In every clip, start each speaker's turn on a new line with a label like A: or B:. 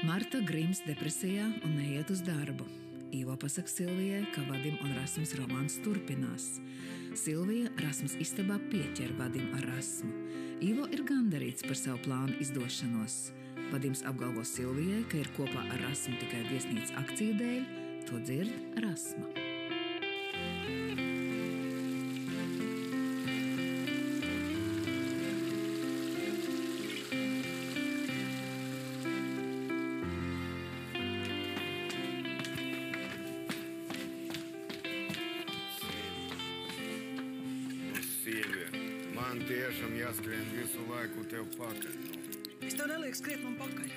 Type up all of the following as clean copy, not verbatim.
A: Marta grims depresijā un neiet uz darbu. Ivo pasaka Silvijai, ka Vadim un Rasmas romāns turpinās. Silvija Rasmas istabā pieķer Vadim ar Rasmu. Ivo ir gandarīts par savu plānu izdošanos. Vadims apgalvo Silvijai, ka ir kopā ar Rasmu tikai viesnīcas akciju dēļ. To dzird Rasma.
B: Man tiešām jāskrien visu laiku tev pakaļ.
C: Es tev nelieku skriet man pakaļ.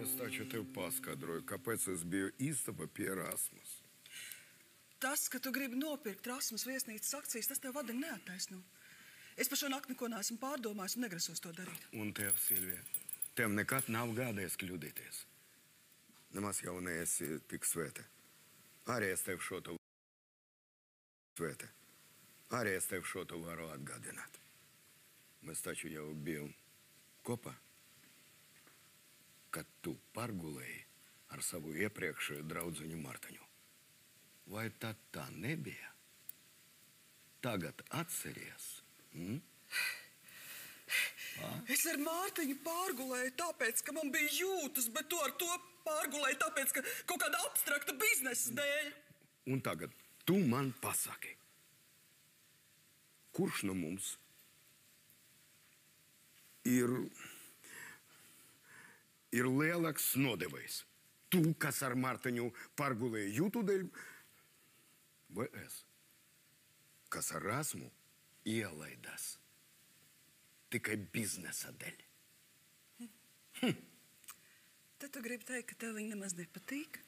B: Es taču tev paskaidroju, kāpēc es biju istaba pie Rasmas.
C: Tas, ka tu gribi nopirkt Rasmas viesnīcas akcijas, tas tev Vadim neattaisno. Es par šo nakti neko neesmu pārdomājis un negrasos to darīt.
B: Un tev, Silvija, tev nekad nav gādējies kļūdīties. Nemaz jau neesi tik svēta. Arī es tev šo to svēta. Arī es tev šo to varu atgādināt. Mēs taču jau bijām kopā, kad tu pārgulēji ar savu iepriekšējo draudzeņu Martaņu. Vai tad tā nebija? Tagad atceries?
C: Es ar Mārtiņu pārgulēju tāpēc, ka man bija jūtas, bet tu ar to pārgulēji tāpēc, ka kaut kāda abstrakta biznesa dēļ.
B: Un tagad tu man pasaki, kurš no mums ir lielāks nodevējs? Tu, kas ar Martaņu pārgulēji jūtu dēļ, vai es, kas ar Rasmu ielaidās tikai biznesa dēļ?
C: Tad tu gribi teikt, ka tev viņa nemaz nepatīk?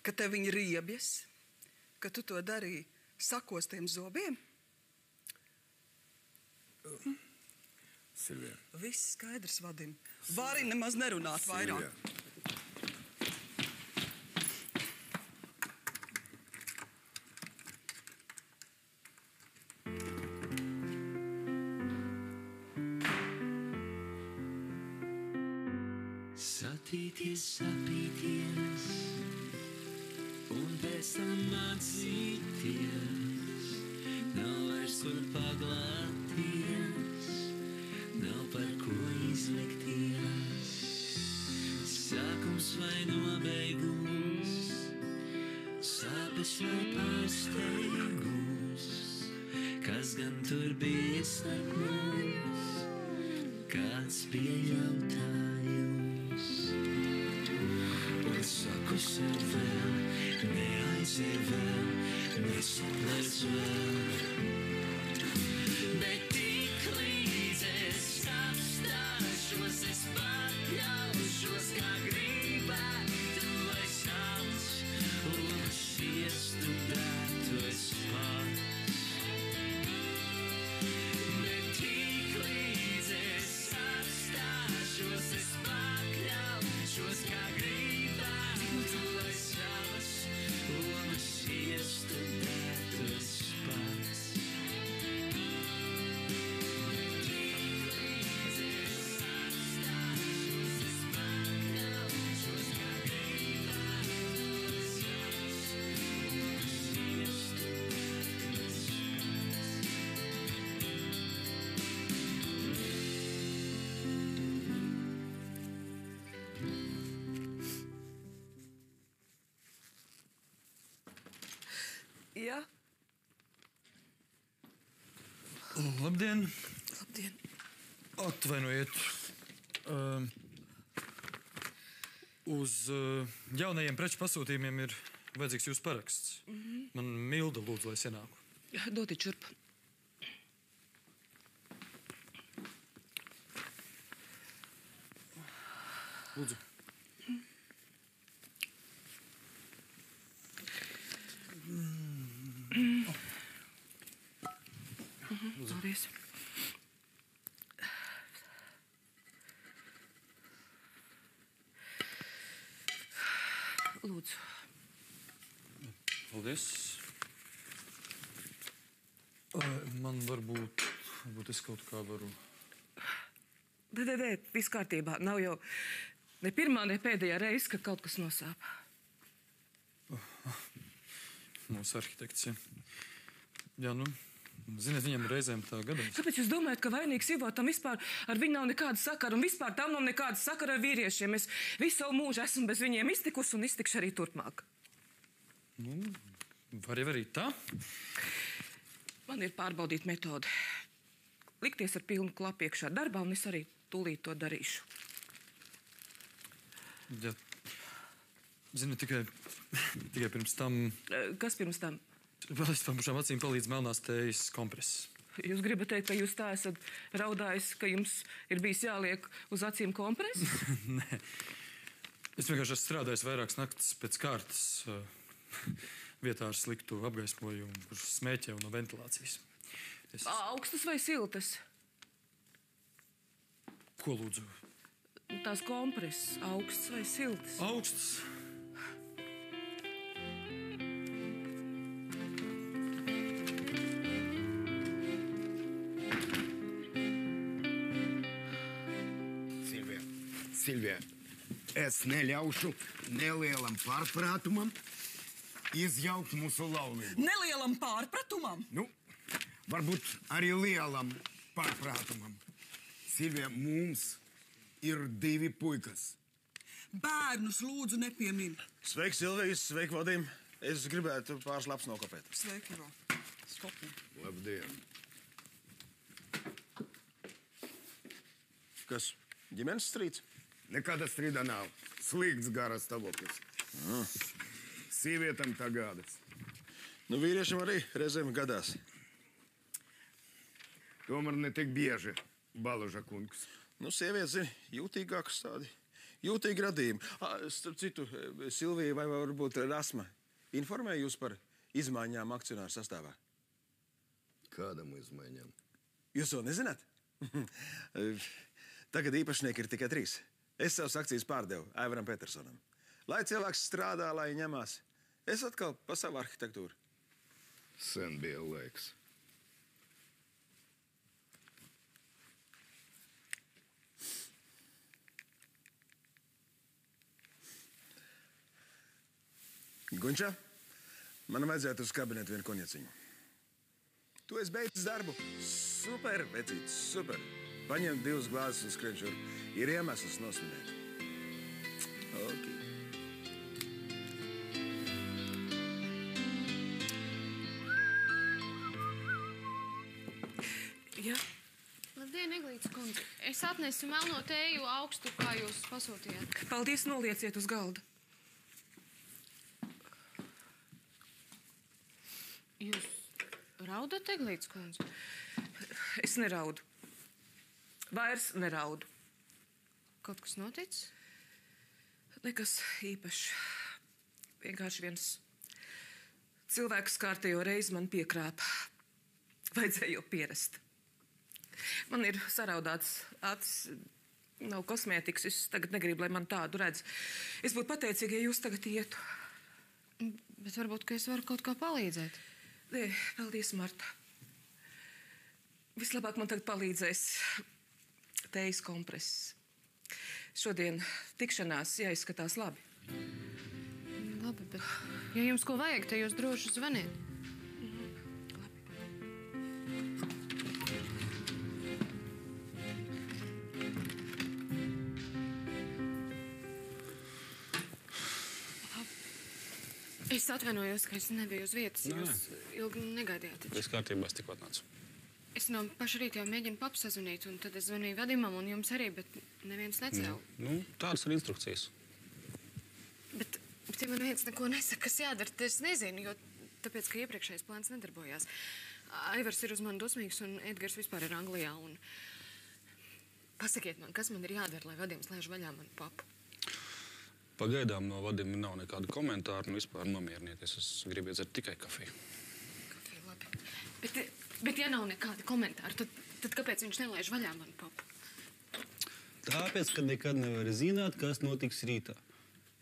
C: Ka tev viņa riebjas? Ka tu to darīji sakostiem zobiem?
B: Silvija.
C: Viss skaidrs, Vadim. Vari nemaz nerunāt vairāk.
D: Satīties, sapīties un pēc tam mācīties. Nav vairs kur paglāties, nav par ko izlikties. Sākums vai nobeigums, sāpes vai pārsteigums. Kas gan tur bija starp mums, kāds bija jautājums? Un saku sev vēl, neaiziet vēl, nesaplēc vēl. Bet tik līdz es apstāšos, es pakļaušos, kā gribētu es nāc, un šiestu dētu es pats. Bet tik līdz es apstāšos, es pakļaušos, kā gribētu es nāc, un šiestu dētu es pats.
C: Jā?
E: Labdien!
C: Labdien!
E: Atvainojiet. Uz jaunajiem preču pasūtījumiem ir vajadzīgs jūsu paraksts. Man Milda lūdzu, lai es ienāku.
C: Dodi čurp.
E: Lūdzu.
C: Paldies. Lūdzu.
E: Paldies. Man varbūt es kaut kā varu...
C: Nē, viss kārtībā. Nav Ne pirmā, ne pēdējā reize, kad kaut kas nosāp.
E: Mūsu arhitekts, ja. Jā, nu, ziniet, viņam reizēm tā gadās.
C: Kāpēc jūs domājat, ka vainīgs Ivo tam vispār ar viņu nav nekāda sakara, un vispār tam nav nekāda sakara ar vīriešiem? Es visu savu mūžu esmu bez viņiem iztikusi un iztikšu arī turpmāk.
E: Nu, var jau arī tā.
C: Man ir pārbaudīta metode. Likties ar pilnu klapu iekšā darbā, un es arī tūlīt to darīšu.
E: Jā. Zinu, tikai pirms tam...
C: Kas pirms tam?
E: Vēl es tam pašām acīm palīdz melnās tējas kompress.
C: Jūs gribat teikt, ka jūs tā esat raudājis, ka jums ir bijis jāliek uz acīm kompress?
E: Nē. Es vienkārši esmu strādājis vairākas naktas pēc kārtas vietā ar sliktu apgaismojumu, kurš smēķē un no ventilācijas.
C: Augstas vai siltas?
E: Ko lūdzu?
C: Tās kompresas, augstas vai siltas?
E: Augstas.
B: Silvija, es neļaušu nelielam pārpratumam izjaukt mūsu laulību.
C: Nelielam pārpratumam?
B: Nu, varbūt arī lielam pārpratumam. Silvija, mums ir 2 puikas.
C: Bērnus lūdzu nepiemin.
F: Sveiki, Silvijas, sveiki, Vadim. Es gribētu pāris lapas nokopēt.
C: Sveiki, Ivo. Skopi.
B: Labdien.
F: Kas? Ģimenes strīds?
B: Nekāda strīda nav. Slikts garas stāvoklis. Sīvietam tā gādas.
F: Nu, vīriešiem arī reizēm gadās.
B: Tomēr ne tik bieži, Baluža kungs.
F: Nu, sievietes, zini, jūtīgākas tādi. Jūtīgi radījumi. Starp citu, Silvija vai varbūt Rasma informēja jūs par izmaiņām akcionāru sastāvā?
B: Kādam izmaiņām?
F: Jūs to nezināt? Tagad īpašnieki ir tikai 3. Es savas akcijas pārdevu Aivaram Petersonam. Lai cilvēks strādā, lai ņemās. Es atkal pa savu arhitektūru.
B: Sen bija laiks.
F: Gunčā, man vajadzētu uz kabinetu vienu konjaciņu. Tu esi beidzis darbu. Super, vecītis, super. Paņem 2 glāzes uz skrienčuru. Ir iemesls nosvinēt. Ok.
C: Jā.
G: Labdien, Eglītes kundze. Es atnesu melno tēju augstu, kā jūs pasūtījāt.
C: Paldies, nolieciet uz galda.
G: Jūs raudat, Eglītes kundze?
C: Es neraudu. Vairs neraudu.
G: Kaut kas noticis?
C: Nekas īpašs. Vienkārši viens cilvēks kārtējo reizi man piekrāpa. Vajadzēja jau pierast. Man ir saraudāts acis, nav kosmētikas. Es tagad negribu, lai man tādu redz. Es būtu pateicīga, ja jūs tagad ietu.
G: Bet varbūt, ka es varu kaut kā palīdzēt.
C: Nē, paldies, Marta. Vislabāk man tagad palīdzēs tējas kompress. Šodien tikšanās jāizskatās labi.
G: Labi, bet ja jums ko vajag, tad jūs droši zvaniet. Es atvainojos, ka es nebiju uz vietas. Jūs ilgi negaidījāt.
H: Viss kārtībā, es tikko atnācu.
G: Es no paša rīta jau mēģinu papu sazvanīt, un tad es zvanīju Vadimam un jums arī, bet neviens necēla.
H: Nu, tādas ir instrukcijas.
G: Bet ja man viens neko nesaka, kas jādara, tad es nezinu, jo tāpēc, ka iepriekšējais plāns nedarbojās. Aivars ir uz mani dusmīgs, un Edgars vispār ir Anglijā, un pasakiet man, kas man ir jādara, lai Vadims laiž vaļā manu papu.
H: Pagaidām no Vadima nav nekāda komentāra, un vispār nomierinieties. Es gribu iedzert tikai kafiju.
G: Kafija, labi. Bet ja nav nekāda komentāra, tad kāpēc viņš nelaiž vaļā manu papu?
H: Tāpēc, ka nekad nevar zināt, kas notiks rītā.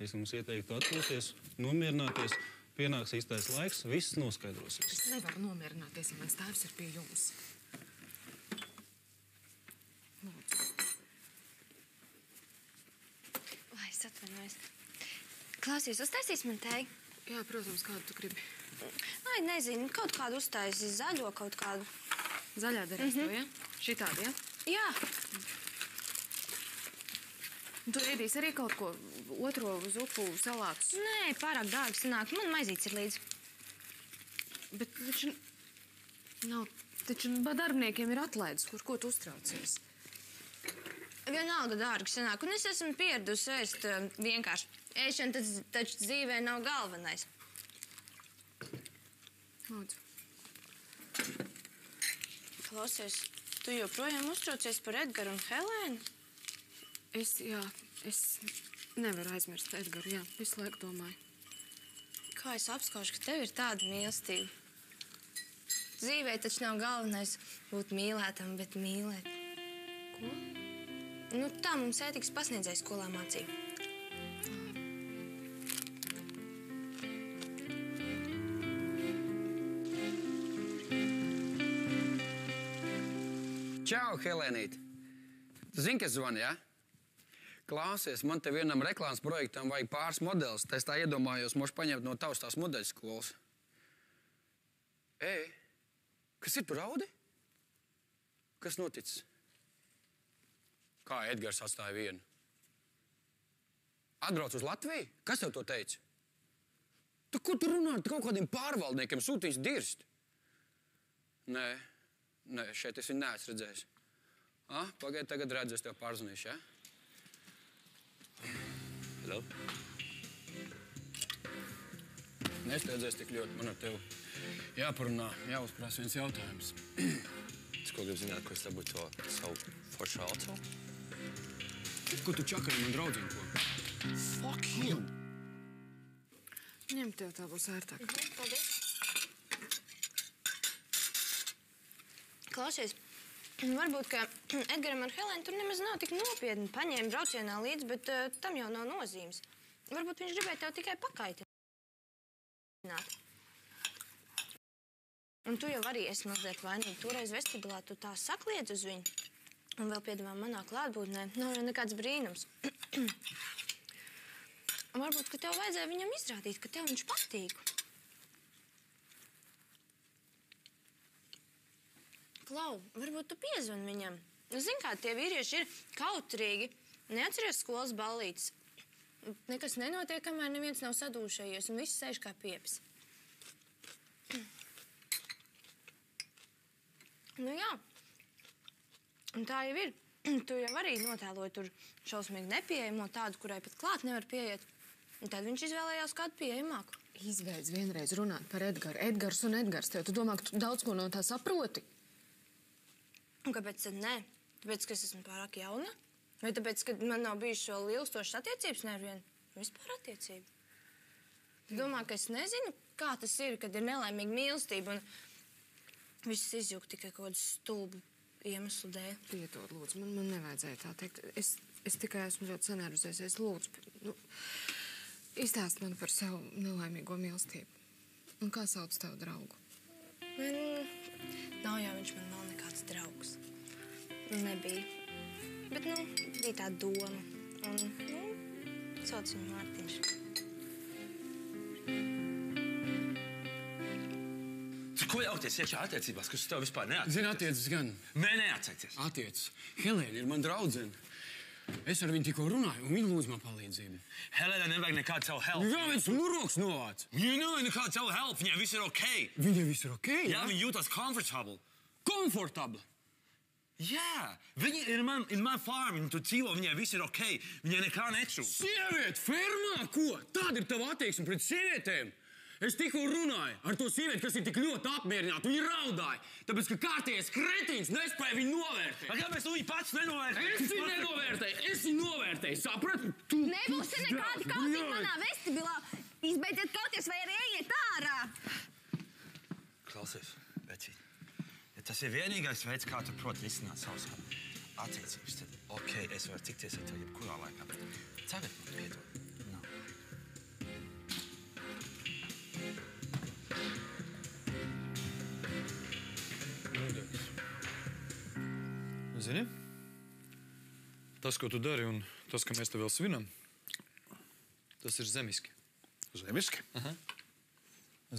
H: Es jums ieteiktu atpūties, nomierināties, pienāks īstais laiks, viss noskaidrosies.
G: Es nevaru nomierināties, ja mans tēvs ir pie jums. Lūdzu.
I: atvainojies. Klausies, uztaisīs man tēju?
G: Jā, protams, kādu tu gribi.
I: Ai, nezinu, kaut kādu uztaisīs, zaļo kaut kādu.
G: Zaļā derēs tev, ja? Šitādi, ja?
I: Jā.
G: Tu ēdīsi arī kaut ko otro zupu salātus?
I: Nē, pārāk dārgi sanāk. Man maizītes ir līdzi.
G: Bet taču nav, taču darbiniekiem ir atlaides, ko tu uztraucies?
I: Vienalga dārgi sanāk, un es esmu pieradusi ēst vienkārši. Ēšana taču dzīvē nav galvenais.
G: Lūdzu.
I: Klausies, tu joprojām uztraucies par Edgaru un Helēnu?
G: Es nevaru aizmirst Edgaru, jā, visu laiku domāju.
I: Kā es apskaužu, ka tev ir tāda mīlestība? Dzīvē taču nav galvenais būt mīlētam, bet mīlēt.
G: Ko?
I: Nu, tā mums ētikas pasniedzēja skolā mācīja.
J: Čau, Helēnīt! Tu zini, kas zvani, ja? Klausies, man te vienam reklāmas projektam vajag pāris modelis. Es tā iedomājos, mošu paņemt no tavas tās modeļu skolas. Ej, kas ir, tu raudi? Kas noticis? Kā Edgars atstāja vienu? Atbrauc uz Latviju? Kas tev to teica? Tu ko tu runā? Tu kaut kādiem pārvaldniekiem sūtīsi dirst? Nē, šeit es viņu neesmu redzējis. Pagaid, tagad redzu, es tev pārzvanīšu, ja? Hello? Nesteidzies tik ļoti, man ar tevi jāparunā, jāuzprās viens jautājums.
K: Tu ko gribi zināt, ko es dabūju to savu foršu alco?
J: Ko tu čakari man draudziem ko?
K: Fuck him!
G: Ņem tev tā būs ērtāk.
I: Paldies. Klausies, varbūt, ka Edgaram ar Helēnu tur nemaz nav tik nopietni. Paņēma braucienā līdzi, bet tam jau nav nozīmes. Varbūt viņš gribēja tev tikai pakaitināt. Un tu jau arī esi mazliet vainīga. Toreiz vestibilā tu tā sakliedz uz viņu. Un vēl piedāvā manā klātbūtnē. Nav jau nekāds brīnums. Varbūt, ka tev vajadzēja viņam izrādīt, ka tev viņš patīk. Klau, varbūt tu piezvani viņam. Zini, kā tie vīrieši ir kautrīgi. Neatceries skolas ballītes. Nekas nenotiek, kamēr neviens nav sadūšējies, un viss sēž kā piepis. Nu jā. Un tā jau ir. Tu jau arī notēloji tur šausmīgi nepieejamo, tādu, kurai pat klāt nevar pieiet. Un tad viņš izvēlējās kādu pieejamāku.
G: Izbeidz vienreiz runāt par Edgaru. Edgars un Edgars. Tev, tu domā, ka tu daudz ko no tā saproti?
I: Un kāpēc tad nē? Tāpēc, ka es esmu pārāk jauna? Vai tāpēc, ka man nav bijušas vēl ilgstošas attiecības nevienu? Vispār attiecību. Tu domā, ka es nezinu, kā tas ir, kad ir nelaimīga mīlestība un viss izjūg tikai kaut kādu stulbu iemeslu dēļ.
G: Piedod, lūdzu, man nevajadzēja tā teikt. Es tikai esmu ļoti sanervozējusies. Lūdzu, izstāst man par savu nelaimīgo mīlestību. Un kā sauc tavu draugu?
I: Nav jau viņš man nav nekāds draugs. Nebija. Bet, bija tā doma. Un, sauc viņu Mārtiņš.
K: Ko jaukties iekšā attiecībās, kas uz tev vispār neatceicies?
J: Zini, attiecas gan.
K: Nē, neatceicies.
J: Attiecas. Helēna ir man draudzene. Es ar viņu tikko runāju, un viņa lūdz man palīdzību.
K: Helēna nevajag nekādu savu help.
J: Jā, viens nuroks novāc.
K: Viņa nevajag nekādu savu help, viņai viss ir ok.
J: Viņai viss ir ok,
K: jā? Viņa jūtas comfortable.
J: Comfortable?
K: Jā, viņa ir man farm, viņa tur dzīvo, viņai viss ir ok. Viņai nekā nečūp.
J: Sieviete, fermā, ko? Tāda ir tava attieksme pret sievietēm. Es tikko runāju ar to sievieti, kas ir tik ļoti apmierināta. Viņa raudāja, tāpēc, ka kārtējais kretiņš nespēja viņu novērtēt.
K: Kāpēc tu viņu pats nenovērtēji?
J: Es viņu novērtēju, saprati?
I: Nebūs nekādi kautiņi manā vestibilā. Izbeidziet kauties vai arī ejiet ārā.
K: Klausies, vecīt. Ja tas ir vienīgais veids, kā tu proti risināt savas attiecības, tad ok, es varu tikties ar tevi jebkurā laikā, bet tagad man piedod.
E: Zini, tas, ko tu dari, un tas, ka mēs te vēl svinam, Tas ir zemiski.
F: Zemiski?
E: Aha.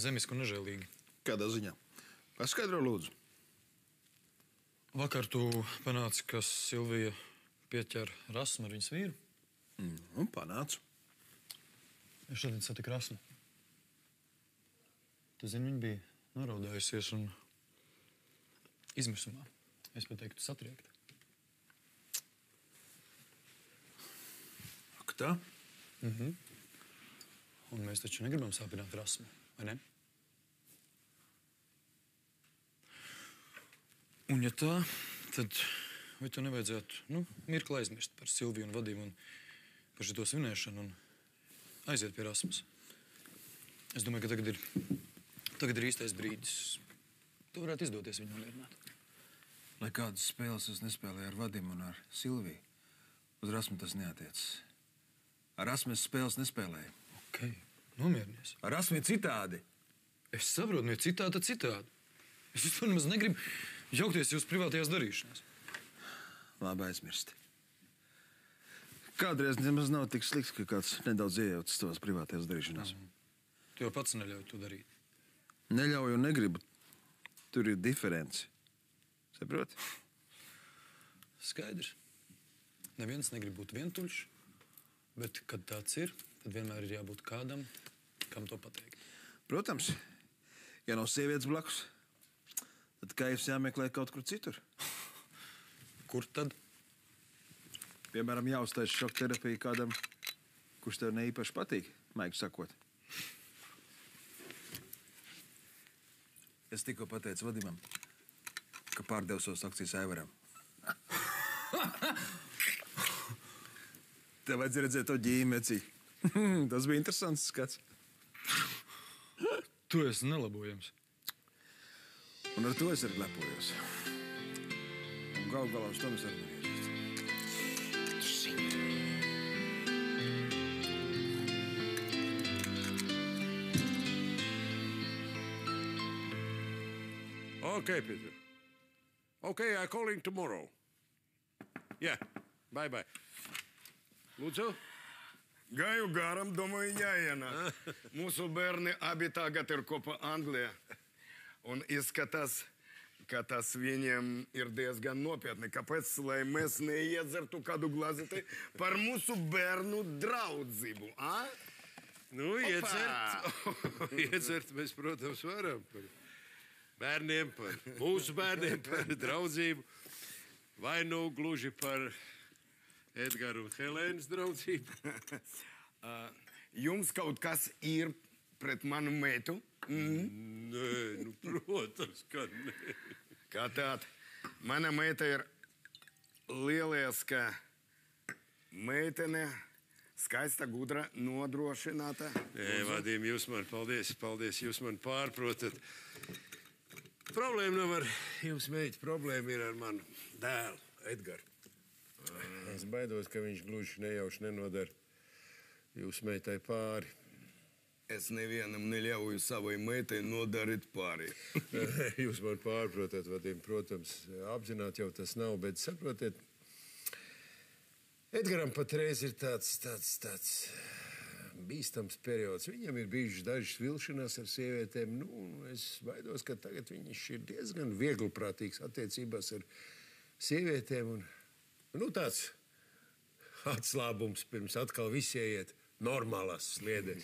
E: Zemiski un nežēlīgi.
F: Kādā ziņā? Paskaidro, lūdzu.
E: Vakar tu panāci, ka Silvija pieķer Rasmu ar viņas vīru.
F: Panācu.
E: Es šodien satiku Rasmu. Tu zini, viņa bija noraudājusies un izmisumā. Es pat teiktu satriekta.
F: Ak tā?
E: Un mēs taču negribam sāpināt Rasmu, vai ne? Un ja tā, tad vai tu nevajadzētu, mirkli aizmirst par Silviju un Vadimu un par šito svinēšanu un aiziet pie Rasmas? Es domāju, ka tagad ir īstais brīdis. Tu varētu izdoties viņu nomierināt.
F: Lai kādas spēles es nespēlēju ar Vadimu un ar Silviju, uz Rasmu tas neatiecas. Ar Rasmu es spēles nespēlēju.
E: Ok, nomierinies.
F: Ar Rasmu ir citādi.
E: Es saprotu, ja citādi, tad citādi. Es vispār nemaz negribu jaukties jūsu privātajās darīšanās.
F: Labi aizmirsti. Kādreiz nemaz nav tik slikts, ka kāds nedaudz iejaucas tavās privātajās darīšanās.
E: Tu jau pats neļauj to darīt.
F: Neļauju un negribu. Tur ir diferenci. Saproti?
E: Skaidrs. Neviens negrib būt vientuļš, bet, kad tāds ir, tad vienmēr ir jābūt kādam, kam to pateikt.
F: Protams, ja nav sievietes blakus, tad kaifs jāmeklē kaut kur citur.
E: Kur tad?
F: Piemēram, jāuztais šokterapija kādam, kurš tev neīpaši patīk, maigi sakot. Es tikko pateicu Vadimam, ka pārdevu savas akcijas Aivaram. Tev vajadzēja redzēt to ģīmeci. Tas bija interesants skats.
E: Tu esi nelabojams.
F: Un ar to es arī lepojos. Un galu galā uz to mēs arī nevienīst. Tu zini.
L: Okay, Peter. Okay, I'm calling tomorrow. Yeah, bye-bye. Lūdzu?
B: Gāju garam, domāju, jāienāk. Mūsu bērni abi tagad ir kopā Anglijā. Un izskatās, ka tas viņiem ir diezgan nopietni. Kāpēc, lai mēs neiedzertu kādu glāzeti par mūsu bērnu draudzību, a?
L: Nu, iedzert mēs, protams, varam par bērniem, par mūsu bērniem, par draudzību. Vai nu gluži par Edgara un Helēnas draudzību?
B: Jums kaut kas ir pret manu meitu?
L: Nē, nu, protams, ka nē.
B: Kā tāda? Mana meita ir lieliska meitene, skaista, gudra, nodrošināta.
L: Nē, Vadim, jūs man paldies, jūs man pārprotat. Problēma nav ar jums, meita, problēma ir ar manu dēlu, Edgaru. Es baidos, ka viņš gluži nejauši nenodara jūsu meitai pāri.
B: Es nevienam neļauju savai meitai nodarīt pāri.
L: Jūs man pārprotat, Vadim, protams, apzināt jau tas nav, bet saprotiet, Edgaram patreiz ir tāds bīstams periods. Viņam ir bijušas dažas vilšanās ar sievietēm. Es baidos, ka tagad viņš ir diezgan vieglprātīgs attiecībās ar sievietēm. Tāds atslābums pirms atkal visi ieiet normālās sliedēs.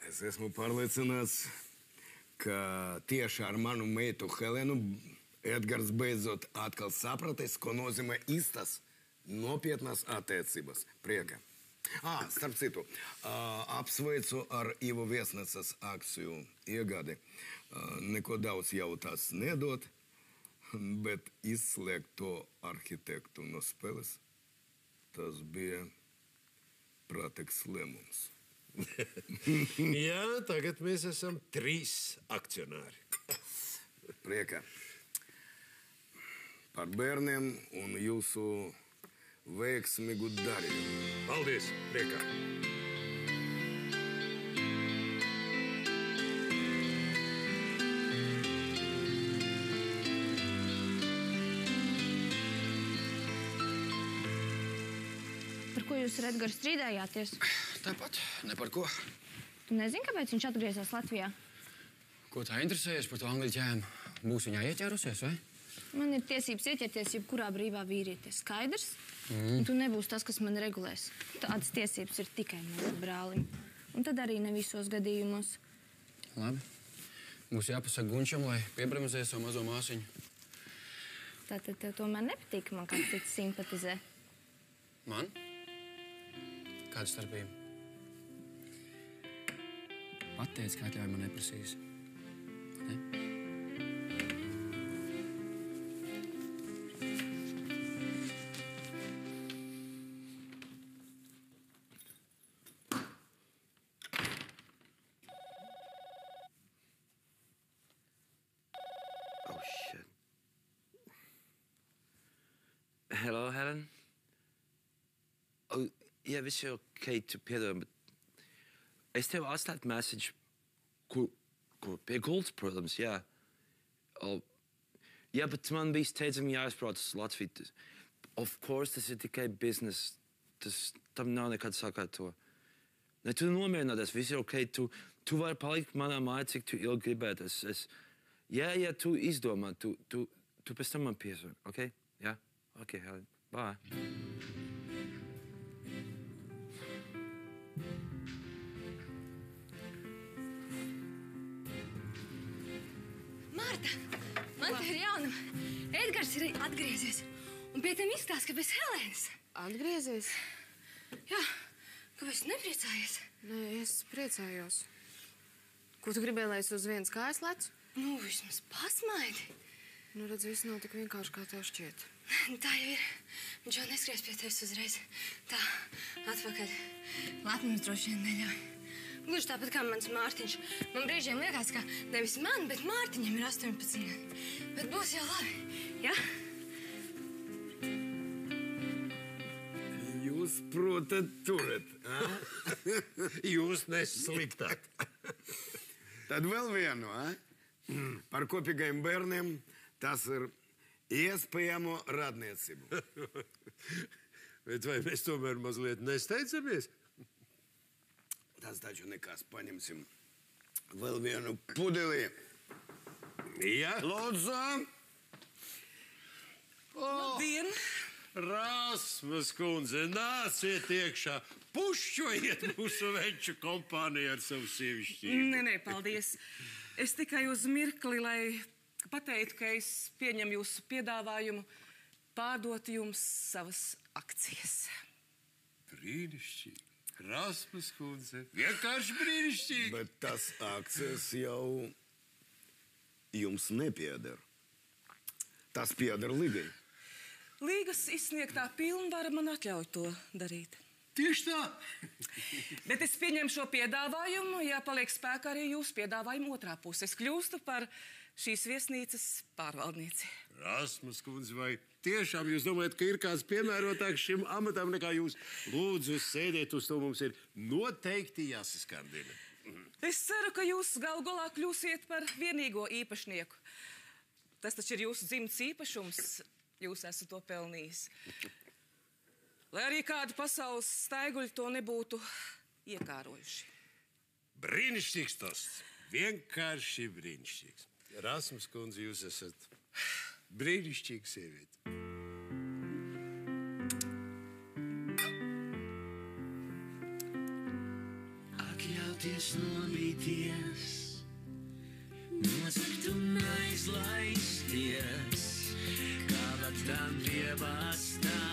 B: Es esmu pārliecināts, ka tieši ar manu meitu Helēnu Edgars beidzot atkal sapratīs, ko nozīmē īstas nopietnas attiecības. Prieka. Starp citu, apsveicu ar Ivo viesnīcas akciju iegādi. Neko daudz jau tās nedod, bet izslēgt to arhitektu no spēles, tas bija prātīgs lēmums.
L: Jā, tagad mēs esam 3 akcionāri.
B: Prieka. Par bērniem un jūsu veiksmīgu darījumu.
L: Paldies, priekā.
I: par ko jūs ar Edgaru strīdējāties?
J: Tāpat, ne par ko.
I: Tu nezini, kāpēc viņš atgriezies Latvijā?
J: Ko tā interesējies par to angļu ķēmu? Būs viņā ieķērusies, vai?
I: Man ir tiesības ieķerties jebkurā brīvā vīrietē. Skaidrs? Un tu nebūsi tas, kas man regulēs. Tādas tiesības ir tikai manam brālim. Un tad arī ne visos gadījumos.
J: Labi. Būs jāpasaka Gunčam, lai piebremzē savu mazo māsiņu.
I: Tātad tev tomēr nepatīk, ka man kāds cits simpatizē?
J: Man? Kāda starpība? Pateic, kā atļauj man neprasīs. Ne?
K: Oh, shit. Hello, Helen? Oh, yeah, viss ir ok, tu piedod, bet es tev atstātu message, kur pie gultas, protams, jā. Oh, jā, bet man bija steidzami jāizbrauc uz Latviju. Of course, tas ir tikai business. Tam nav nekad sakāt to. Ne, tu nomierināties, viss ir ok, tu vari palikt manā mājā, cik tu ilgi gribētu. Jā, tu izdomā, tu pēc tam man piezvani, ok? Jā? Ok, Helen, bye.
I: Marta, man te ir jaunuma. Edgars ir atgriezies. Un pie tiem izstāsta, ka bez Helēnas.
G: Atgriezies?
I: Jā, kāpēc tu nepriecājies?
G: Nē, es priecājos. Ko tu gribēji, lai es uz vienas kājas lecu?
I: Nu, vismaz pasmaidi.
G: Nu, redz, viss nav tik vienkārši, kā tev šķiet.
I: Tā jau ir. Viņš jau neskries pie tevis uzreiz. Tā, atpakaļ. Lepnums droši vien neļauj. Gluži tāpat kā mans Mārtiņš. Man brīžiem liekas, ka nevis man, bet Mārtiņam ir 18 gadi. Bet būs jau labi, ja?
B: Jūs protat turat, a?
L: Jūs nesliktāk.
B: Tad vēl vienu, a? Par kopīgajiem bērniem tas ir iespējamo radniecību.
L: Bet vai mēs tomēr mazliet nesteidzamies?
B: Tas taču nekas, paņemsim vēl vienu pudeli.
L: Jā?
B: Lūdzu!
C: Labdien!
L: Rasmus kundze, nāciet iekšā, pušķojiet mūsu venču kompāniju ar savu sievišķību.
C: Nē, paldies. Es tikai uz mirkli, lai pateiktu, ka es pieņemu jūsu piedāvājumu pārdot jums savas akcijas.
L: Brīnišķīgi. Rasmus kundze, vienkārši brīnišķīgi.
B: Bet tas akcijas jau jums nepieder. Tas pieder Līgai.
C: Līgas izsniegtā pilnvara man atļauj to darīt.
L: Tieši tā.
C: Bet es pieņemu šo piedāvājumu, ja paliek spēkā arī jūsu piedāvājuma otrā puse. Es kļūstu par šīs viesnīcas pārvaldnieci.
L: Rasmus kundze, vai tiešām jūs domājat, ka ir kāds piemērotāks šim amatam nekā jūs? Lūdzu, sēdiet uz to, mums ir noteikti jāsaskandina.
C: Es ceru, ka jūs galu galā kļūsiet par vienīgo īpašnieku. Tas taču ir jūsu dzimts īpašums. Jūs esat to pelnījis. Lai arī kādi pasaules staiguļi to nebūtu iekārojuši.
L: Brīnišķīgs tas. Vienkārši brīnišķīgs. Rasmus kundze, jūs esat brīnišķīga sieviete.
D: Atļauties nomīties, nosakt un aizlaisties, kā vadām pie bastām.